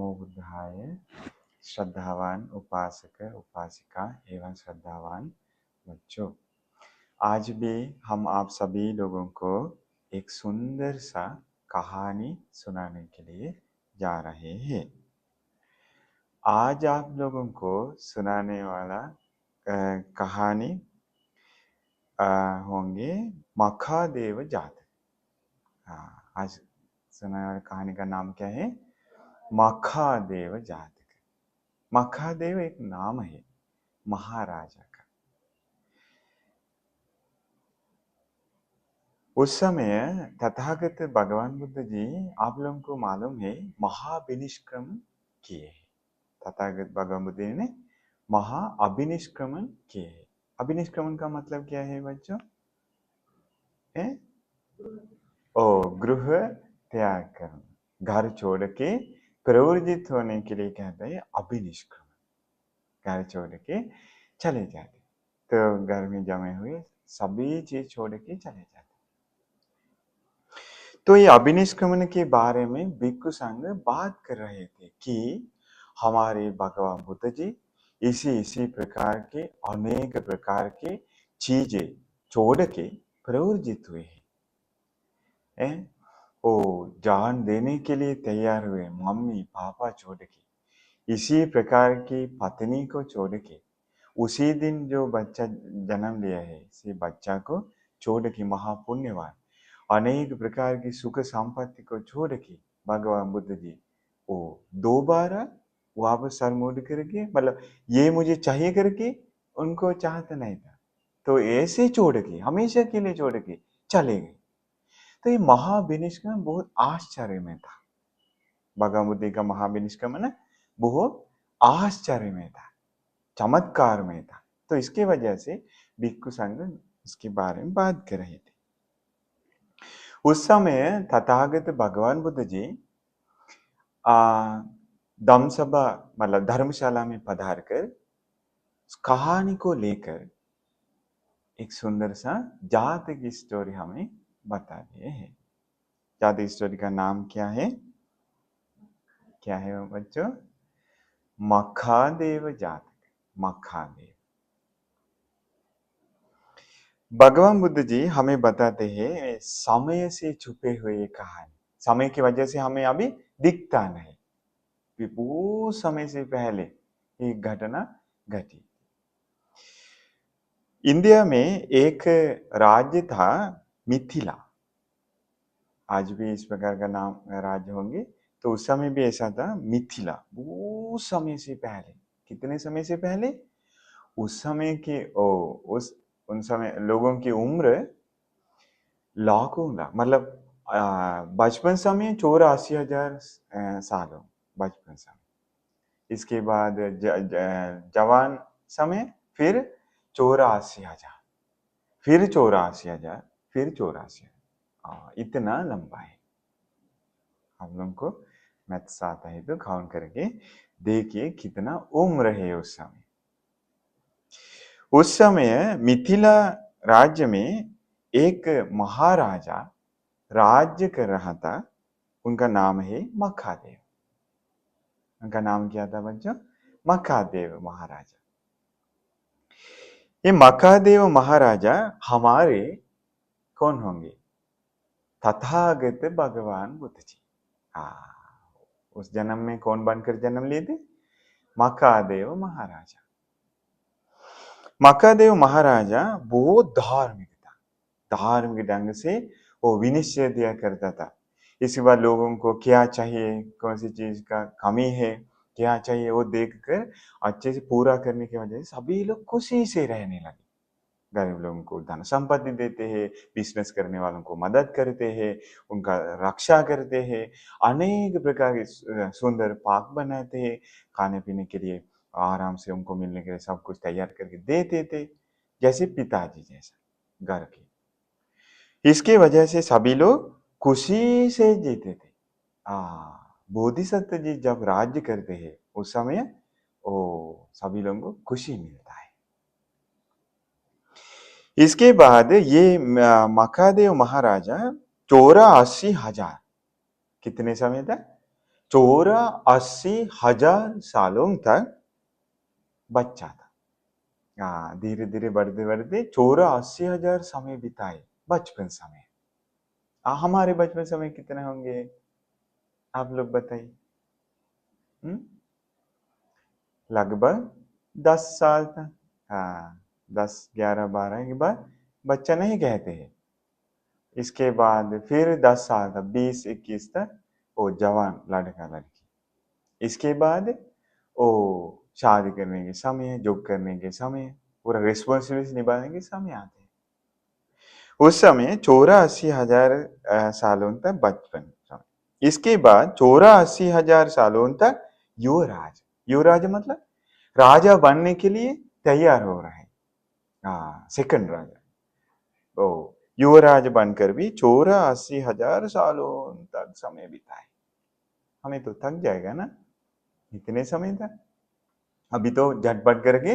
नमो बुद्धाय। श्रद्धावान उपासक उपासिका एवं श्रद्धावान बच्चों, आज भी हम आप सभी लोगों को एक सुंदर सा कहानी सुनाने के लिए जा रहे हैं। आज आप लोगों को सुनाने वाला कहानी होंगे मखादेव जातक। आज सुनाने वाली कहानी का नाम क्या है? मखादेव जातक। मखादेव एक नाम है महाराजा का। उस समय तथागत भगवान बुद्ध जी, आप लोगों को मालूम है, महाअभिनिष्क्रम किए हैं। तथागत भगवान बुद्ध जी ने महाअभिनिष्क्रमण किए हैं। अभिनिष्क्रमण का मतलब क्या है बच्चों? गृह त्याग करना, घर छोड़ के प्रवृत्त होने के लिए कहते हैं अभिनिष्क्रमण। घर छोड़ के चले जाते, तो घर में जमे हुए सभी चीज छोड़ के चले जाते। तो ये अभिनिष्क्रमण के बारे में भिक्षु संघ बात कर रहे थे कि हमारे भगवान बुद्ध जी इसी प्रकार के अनेक प्रकार के चीजें छोड़ के प्रवृत्त हुए हैं। वो जान देने के लिए तैयार हुए, मम्मी पापा छोड़ के, इसी प्रकार की पत्नी को छोड़ के, उसी दिन जो बच्चा जन्म लिया है, इसी बच्चा को छोड़ के, महापुण्यवान अनेक प्रकार की सुख संपत्ति को छोड़ के भगवान बुद्ध जी वो दोबारा वापस सर मोड़ करके, मतलब ये मुझे चाहिए करके उनको चाहता नहीं था, तो ऐसे छोड़ के, हमेशा के लिए छोड़ के चले गए। तो ये महाविनिष्क्रमण बहुत आश्चर्य में था। भगवान बुद्ध का महाविनिष्क्रमण बहुत आश्चर्य में था, चमत्कार में था। तो इसके वजह से भिक्षु संघ इसके बारे में बात कर रहे थे। उस समय तथागत भगवान बुद्ध जी धम्मसभा मतलब धर्मशाला में पधार कर कहानी को लेकर एक सुंदर सा जातक की स्टोरी हमें बता दिए हैं। जातक स्टोरी का नाम क्या है? क्या है वो बच्चों? मखादेव जातक। मखादेव। भगवान बुद्ध जी हमें बताते हैं समय से छुपे हुए कहानी। समय की वजह से हमें अभी दिखता नहीं, बहुत समय से पहले एक घटना घटी। इंडिया में एक राज्य था मिथिला। आज भी इस प्रकार का नाम राज्य होंगे। तो उस समय भी ऐसा था, मिथिला। बहुत समय से पहले। कितने समय से पहले? उस समय के उन समय लोगों की उम्र लाखों लाख, मतलब बचपन समय 84,000 साल हो, बचपन समय। इसके बाद जवान समय फिर 84,000, फिर 84,000, फिर 84,000। इतना लंबा है। हम लोग को मैथ्स आता है तो काउंट करके देखिए कितना उम्र है उस समय। उस समय मिथिला राज्य में एक महाराजा राज्य कर रहा था। उनका नाम है मखादेव। उनका नाम क्या था बच्चों? मखादेव महाराजा। ये मखादेव महाराजा हमारे कौन होंगे? तथागत भगवान बुद्ध जी। उस जन्म में कौन बनकर जन्म लिए थे? मखादेव महाराजा। मखादेव महाराजा बहुत धार्मिक था। धार्मिक ढंग से वो विनिश्चय दिया करता था। इसके बाद लोगों को क्या चाहिए, कौन सी चीज का कमी है, क्या चाहिए, वो देखकर अच्छे से पूरा करने की वजह से सभी लोग खुशी से रहने लगे। गरीब लोगों को धन संपत्ति देते हैं, बिजनेस करने वालों को मदद करते हैं, उनका रक्षा करते हैं, अनेक प्रकार के सुंदर पाक बनाते हैं, खाने पीने के लिए आराम से उनको मिलने के लिए सब कुछ तैयार करके देते थे, जैसे पिताजी जैसा घर के। इसके वजह से सभी लोग खुशी से जीते थे। बोधिसत्व जी जब राज्य करते हैं उस समय सभी लोगों को खुशी मिलता है। इसके बाद ये मखादेव महाराजा 84,000, कितने समय था? 84,000 सालों तक बच्चा था। हाँ, धीरे धीरे बढ़ते बढ़ते 84,000 समय बिताए, बचपन समय। हमारे बचपन समय कितने होंगे, आप लोग बताइए। लगभग 10 साल था। हाँ, 10, 11, 12 के बाद बच्चा नहीं कहते हैं। इसके बाद फिर 10 साल तक, 20, 21 तक वो जवान लड़का लड़की। इसके बाद वो शादी करने के समय, जॉब करने के समय, पूरा रिस्पॉन्सिबिलिटी निभाने के समय आते हैं। उस समय 84,000 सालों तक बचपन। इसके बाद 84,000 सालों तक युवराज। युवराज मतलब राजा बनने के लिए तैयार हो रहा है। सेकंड राजा। तो युवराज बनकर भी 84,000 सालों तक समय बिताए। हमें तो थक जाएगा ना इतने समय तक। अभी तो झटपट करके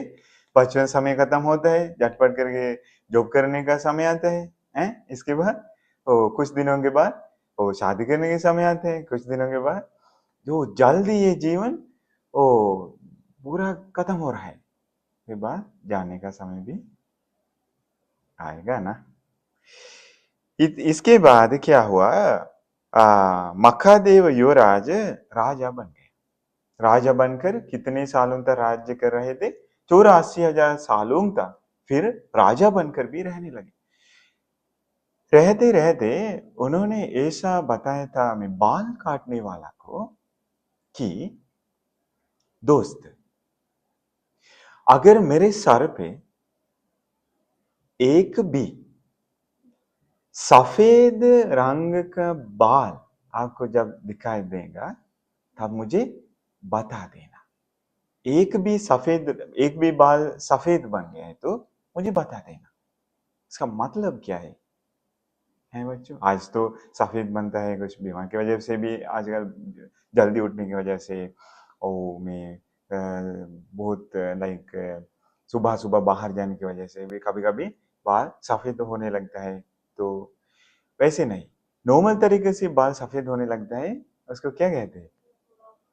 बचपन समय खत्म होता है, झटपट करके जॉब करने का समय आता है, हैं? इसके बाद कुछ दिनों के बाद वो शादी करने के समय आते हैं, कुछ दिनों के बाद जो जल्दी ये जीवन वो पूरा खत्म हो रहा है, के बाद जाने का समय भी आएगा ना। इसके बाद क्या हुआ, मखादेव युवराज राजा बन गए। राजा बनकर कितने सालों तक राज्य कर रहे थे, 84,000 सालों तक। फिर राजा बनकर भी रहने लगे। रहते रहते उन्होंने ऐसा बताया था मैं बाल काटने वाला को कि दोस्त, अगर मेरे सर पे एक भी सफेद रंग का बाल आपको जब दिखाई देगा तब मुझे बता देना। एक भी बाल सफेद बन गया है तो मुझे बता देना। इसका मतलब क्या है बच्चों? आज तो सफेद बनता है कुछ बीमार की वजह से भी, आजकल जल्दी उठने की वजह से, मैं बहुत लाइक सुबह सुबह बाहर जाने की वजह से भी कभी कभी बाल सफेद होने लगता है। तो वैसे नहीं, नॉर्मल तरीके से बाल सफेद होने लगता है, उसको क्या कहते हैं?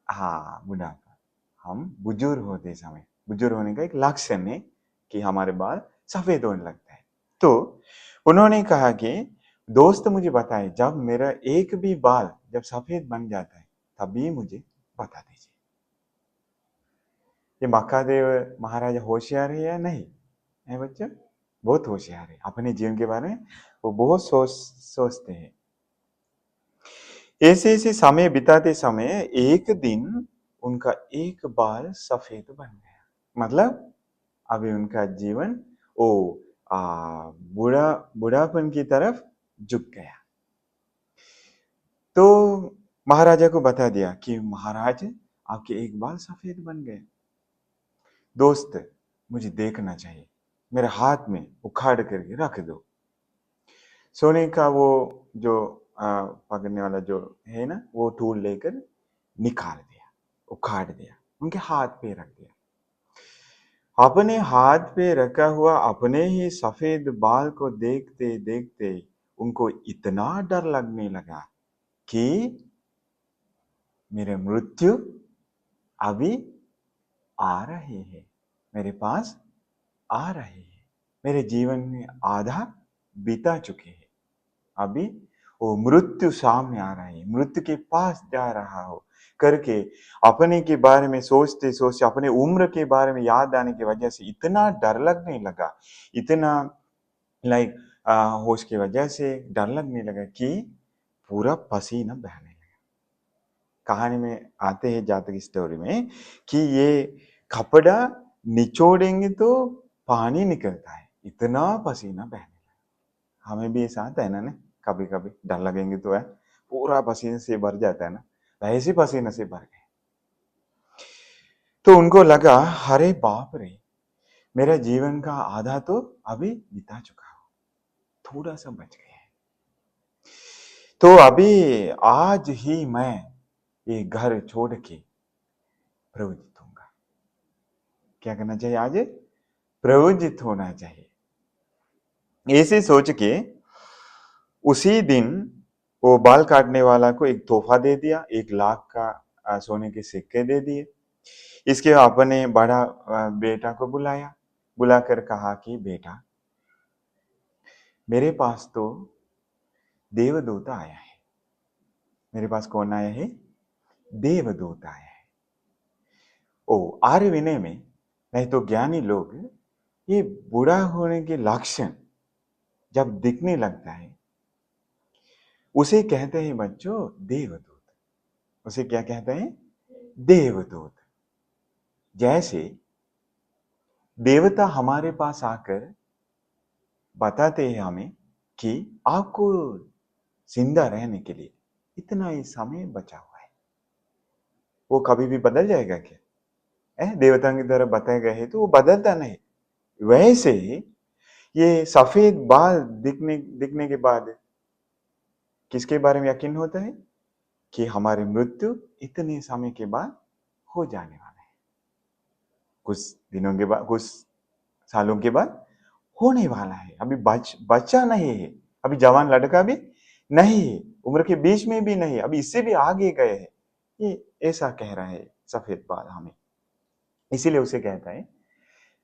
हाँ, बुढ़ापा। हम बुजुर्ग होते समय, बुजुर्ग होने का एक लक्षण है कि हमारे बाल सफेद होने लगता है। तो उन्होंने कहा कि दोस्त मुझे बताए, जब मेरा एक भी बाल जब सफेद बन जाता है तभी मुझे बता दीजिए। ये मक्कादेव महाराजा होशियार है या नहीं है बच्चों? बहुत होशियार है, अपने जीवन के बारे में वो बहुत सोचते हैं। ऐसे ऐसे समय बिताते समय एक दिन उनका एक बाल सफेद बन गया। मतलब अभी उनका जीवन ओ बुढ़ापन की तरफ झुक गया। तो महाराजा को बता दिया कि महाराज आपके एक बाल सफेद बन गए। दोस्त मुझे देखना चाहिए, मेरे हाथ में उखाड़ करके रख दो। सोने का वो जो पकड़ने वाला जो है ना, वो टूल लेकर निकाल दिया, उखाड़ दिया, उनके हाथ पे रख दिया। अपने हाथ पे रखा हुआ अपने ही सफेद बाल को देखते देखते उनको इतना डर लगने लगा कि मेरे मृत्यु अभी आ रहे हैं, मेरे पास आ रहे हैं, मेरे जीवन में आधा बीता चुके हैं, अभी वो मृत्यु सामने आ रहा है, मृत्यु के पास जा रहा हो करके अपने के बारे में सोचते सोचते अपने उम्र के बारे में याद आने की वजह से इतना डर लगने लगा, इतना लाइक होश की वजह से डर लगने लगा कि पूरा पसीना बहने लगा। कहानी में आते हैं जातक स्टोरी में कि ये कपड़ा निचोड़ेंगे तो पानी निकलता है, इतना पसीना बहने लगा। हमें भी ऐसा आता है ना, कभी कभी डर लगेंगे तो है पूरा पसीने से भर जाता है ना, वैसे पसीने से भर गए। तो उनको लगा अरे बाप रे, मेरा जीवन का आधा तो अभी बिता चुका हो, थोड़ा सा बच गया है। तो अभी आज ही मैं ये घर छोड़ के प्रवृत्त होऊंगा। क्या करना चाहिए? आज प्रवृत्त होना चाहिए। ऐसे सोच के उसी दिन वो बाल काटने वाला को एक तोहफा दे दिया, 1 लाख का सोने के सिक्के दे दिए। इसके अपने बड़ा बेटा को बुलाया, बुलाकर कहा कि बेटा, मेरे पास तो देवदूत आया है। मेरे पास कौन आया है? देवदूत आया है। ओ, आर्य विनय में नहीं तो ज्ञानी लोग ये बूढ़ा होने के लक्षण जब दिखने लगता है उसे कहते हैं बच्चों देवदूत। उसे क्या कहते हैं? देवदूत। जैसे देवता हमारे पास आकर बताते हैं हमें कि आपको जिंदा रहने के लिए इतना ही समय बचा हुआ है। वो कभी भी बदल जाएगा क्या? देवता की तरह बताए गए हैं तो वो बदलता नहीं। वैसे ही ये सफेद बाल दिखने के बाद किसके बारे में यकीन होता है? कि हमारी मृत्यु इतने समय के बाद हो जाने वाला है। कुछ दिनों के बाद, कुछ सालों के बाद होने वाला है। अभी बच्चा नहीं है, अभी जवान लड़का भी नहीं है, उम्र के बीच में भी नहीं, अभी इससे भी आगे गए हैं। ये ऐसा कह रहा है सफेद बाल हमें। इसीलिए उसे कहता है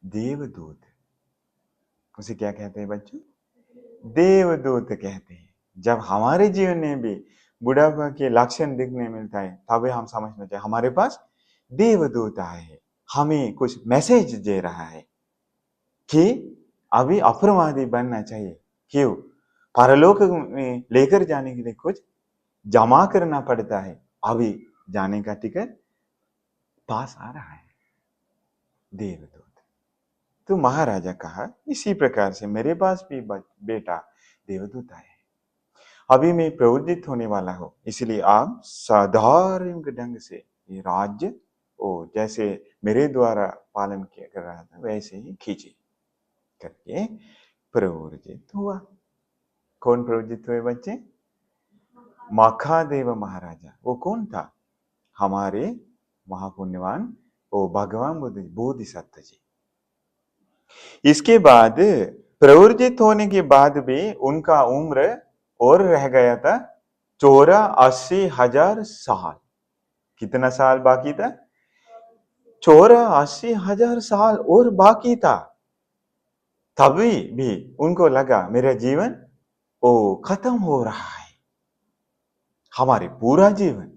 देवदूत। उसे क्या कहते हैं बच्चों? देवदूत कहते हैं। जब हमारे जीवन में भी बुढ़ापा के लक्षण दिखने मिलता है तभी हम समझना चाहिए हमारे पास देवदूत आए है, हमें कुछ मैसेज दे रहा है कि अभी अप्रमादी बनना चाहिए। क्यों? परलोक में लेकर जाने के लिए कुछ जमा करना पड़ता है। अभी जाने का टिकट पास आ रहा है। देवदूत। तो महाराजा कहा इसी प्रकार से मेरे पास भी बेटा देवदूत आए। अभी मैं प्रवृत्त होने वाला हूं, इसलिए आप साधारण ढंग से ये राज्य जैसे मेरे द्वारा पालन किया कर रहा था वैसे ही खींचे करके प्रवृत्त हुआ। कौन प्रवृत्त हुए बच्चे? मखादेव महाराजा। वो कौन था? हमारे महापुण्यवान भगवान बोधिसत्व जी। इसके बाद प्रवृत्त होने के बाद भी उनका उम्र और रह गया था 84,000 साल। कितना साल बाकी था? 84,000 साल और बाकी था। तभी भी उनको लगा मेरा जीवन खत्म हो रहा है। हमारे पूरा जीवन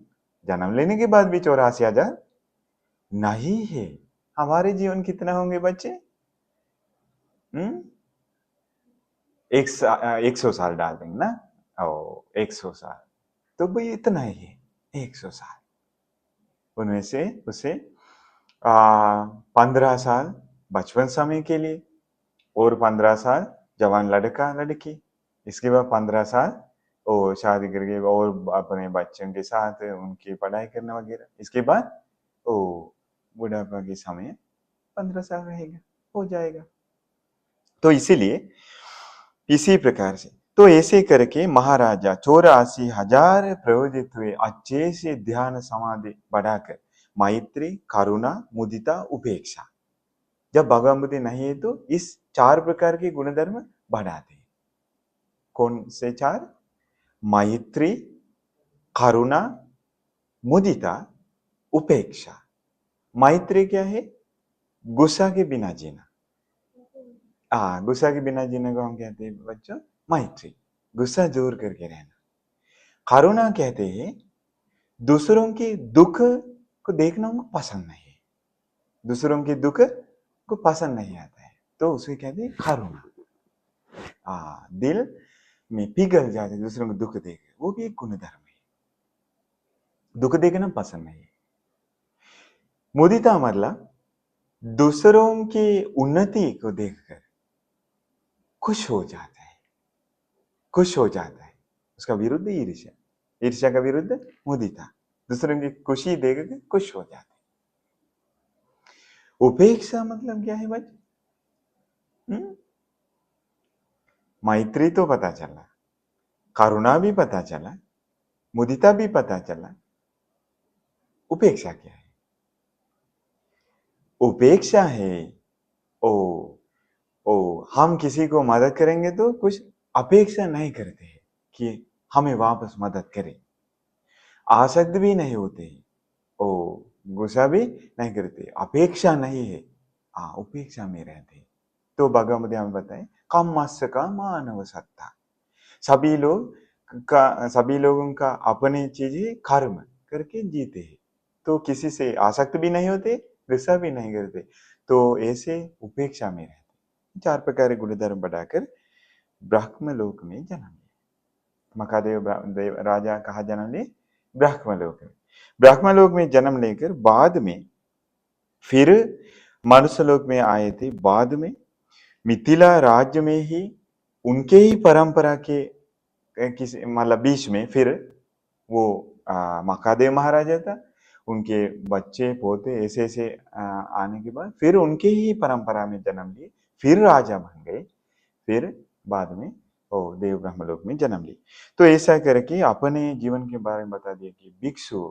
जन्म लेने के बाद भी 84,000 नहीं है। हमारे जीवन कितना होंगे बच्चे? 100 साल डाल देंगे ना। 100 साल तो भाई इतना ही है, 100 साल। उनमें से उसे 15 साल बचपन समय के लिए और 15 साल जवान लड़का लड़की, इसके बाद 15 साल शादी करके और अपने बच्चों के साथ उनकी पढ़ाई करना वगैरह। इसके बाद बुढ़ापा के समय 15 साल रहेगा, हो जाएगा। तो इसीलिए इसी प्रकार से तो ऐसे करके महाराजा 84,000 प्रयोजित हुए। अच्छे से ध्यान समाधि बढ़ाकर मैत्री, करुणा, मुदिता, उपेक्षा। जब भगवान बुद्धि नहीं है तो इस 4 प्रकार के गुणधर्म बढ़ाते हैं। कौन से 4? मैत्री, करुणा, मुदिता, उपेक्षा। मैत्री क्या है? गुस्सा के बिना जीना। गुस्सा के बिना जीने को हम कहते हैं बच्चों मैत्री, गुस्सा जोर करके रहना। करुणा कहते हैं दूसरों के दुख को देखना उनको पसंद नहीं है, दूसरों के दुख को पसंद नहीं आता है तो उसे कहते हैं करुणा। दिल में पिघल जाते दूसरों को दुख देख, वो भी एक गुणधर्म है। दुख देखना पसंद नहीं है। मुदिता मतलब दूसरों की उन्नति को देखकर खुश हो जाता है, खुश हो जाता है। उसका विरुद्ध ईर्ष्या, ईर्ष्या का विरुद्ध मुदिता, दूसरों की खुशी देखकर खुश हो जाता है। उपेक्षा मतलब क्या है बच्चे? मैत्री तो पता चला, करुणा भी पता चला, मुदिता भी पता चला, उपेक्षा क्या है? उपेक्षा है हम किसी को मदद करेंगे तो कुछ अपेक्षा नहीं करते हैं कि हमें वापस मदद करे, आसक्त भी नहीं होते हैं ओ गुस्सा भी नहीं करते, अपेक्षा नहीं है, हाँ उपेक्षा में रहते। तो भगवत हमें बताए कम मत्स का मानव सत्ता। सभी लोग सभी लोगों का अपने चीज ही कर्म करके जीते हैं, तो किसी से आसक्त भी नहीं होते, गुस्सा भी नहीं करते, तो ऐसे उपेक्षा में रहते। चार प्रकार गुण धर्म बढ़ाकर ब्रह्मलोक में जन्म लिया। मकादेव राजा कहा जन्म लिए? ब्रह्मलोक में। ब्रह्मलोक में जन्म लेकर बाद में फिर मनुष्य लोक में आए थे। बाद में मिथिला राज्य में ही उनके ही परंपरा के किसी मतलब बीच में फिर वो मकादेव महाराजा था, उनके बच्चे पोते ऐसे ऐसे आने के बाद फिर उनके ही परंपरा में जन्म लिए, फिर राजा बन गए, फिर बाद में ओ देव ब्रह्मलोक में जन्म ली। तो ऐसा करके अपने जीवन के बारे में बता दिया कि भिक्षु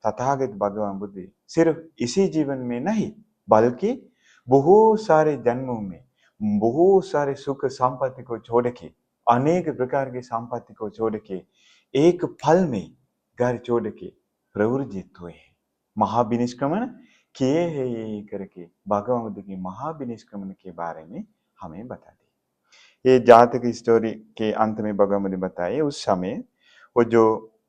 तथागत भगवान बुद्ध सिर्फ इसी जीवन में नहीं बल्कि बहुत सारे जन्मों में बहुत सारे सुख संपत्ति को छोड़ के, अनेक प्रकार की संपत्ति को छोड़ के, एक फल में घर छोड़ के प्रवृत्त हुए हैं, महाविनिष्क्रमण किए हैं ये करके भगवान बुद्ध की महाविनिष्क्रमण के बारे में हमें बता दी। ये जातक स्टोरी के अंत में भगवान बुद्ध बताए उस समय वो जो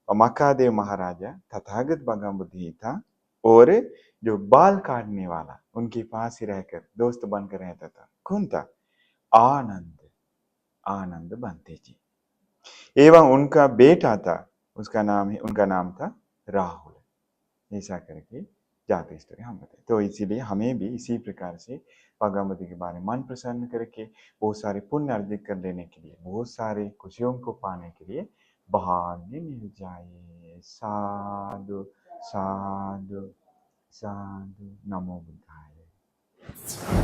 मकादेव महाराजा तथागत भगवान बुद्ध ही था, और जो बाल काटने वाला उनके पास ही रहकर दोस्त बनकर रहता था, कौन था? आनंद, आनंद बनते जी। एवं उनका बेटा था, उनका नाम था राहुल। ऐसा करके जाते स्टोरी हम बताए। तो इसीलिए हमें भी इसी प्रकार से भगवान बुद्ध के बारे में मन प्रसन्न करके बहुत सारे पुण्य अर्जित कर लेने के लिए, बहुत सारे खुशियों को पाने के लिए भाग्य मिल जाए। साधु साधु साधु। नमो बुद्धाय।